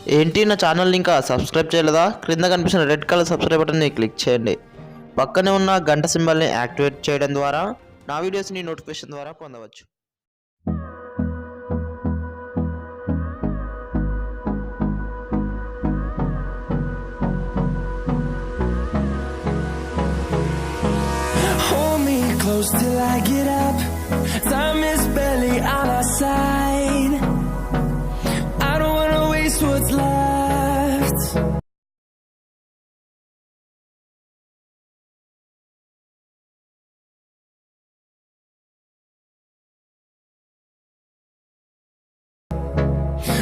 ఏంటి నా ఛానల్ని ఇంకా సబ్స్క్రైబ్ చేయలేదా? క్రింద కనిపిస్తున్న రెడ్ కలర్ సబ్స్క్రైబ్ బటన్ని క్లిక్ చేయండి. పక్కనే ఉన్న గంట సింబల్ని యాక్టివేట్ చేయడం ద్వారా నా వీడియోస్ని నోటిఫికేషన్ ద్వారా పొందవచ్చు. Hold me close till I get up. Time is barely on our side. I don't wanna waste what's left.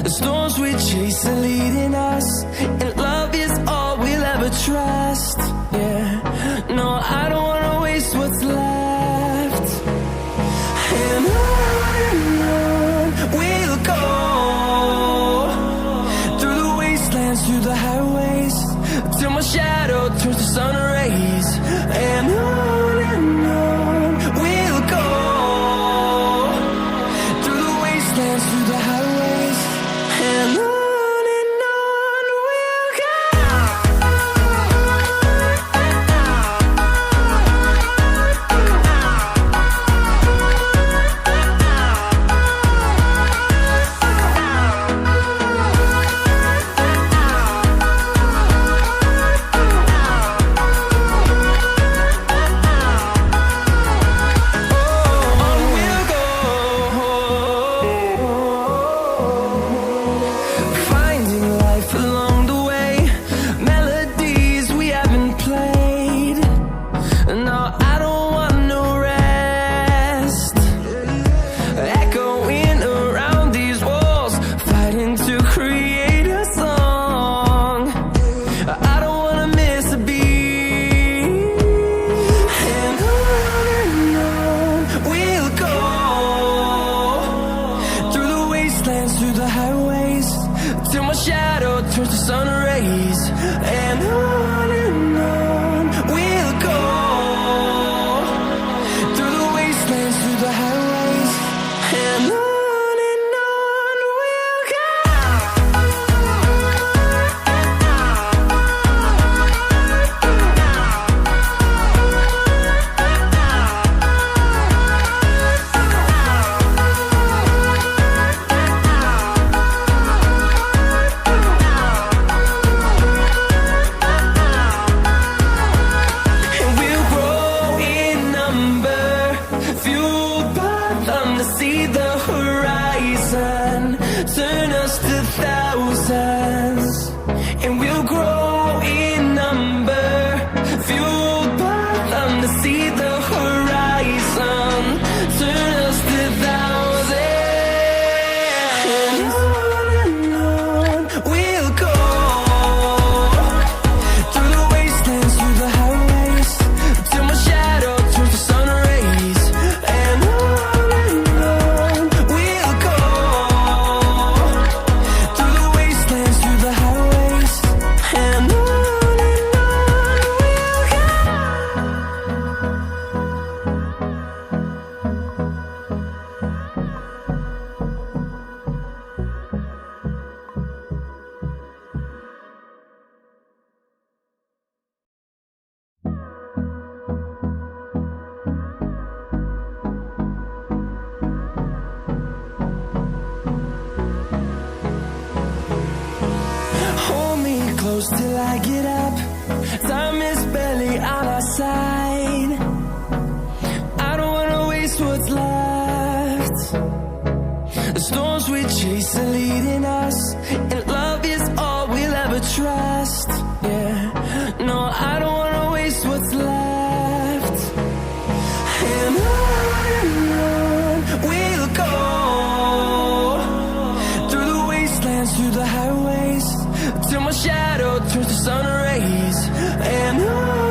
The storms we chase are leading us, and love is all we'll ever trust. Yeah, no, I don't wanna waste what's left. And on we'll go, through the wastelands, through the highways, till my shadow turns to sun rays. And on we'll go, through the wastelands, through the highways, and on we'll go. Finding life along the way, melodies we haven't played. No, I don't want no rest. Echoing around these walls, fighting to create a song. I don't wanna miss a beat. And on we'll go, through the wastelands, through the highways, till my shadow turns to sun rays. And on we'll go, through the wastelands, through the highways, and on we'll go. And we'll grow in number, fueled by them to see the horizon, turn us to thousands. And we'll grow in number, fueled by them to see the horizon, turn us to thousands. And on we'll go, through the wastelands, through the highways, till my shadow turns to sun rays. And on we'll go, through the wastelands, through the highways, and on we'll go. Hold me close till I get up. Time is barely on our side. I don't wanna waste what's left. The storms we chase are leading us, and love is all we'll ever trust. Yeah, no, I don't wanna waste what's left. And on we'll go, through the wastelands, through the highways, till my shadow turns to sun rays. And on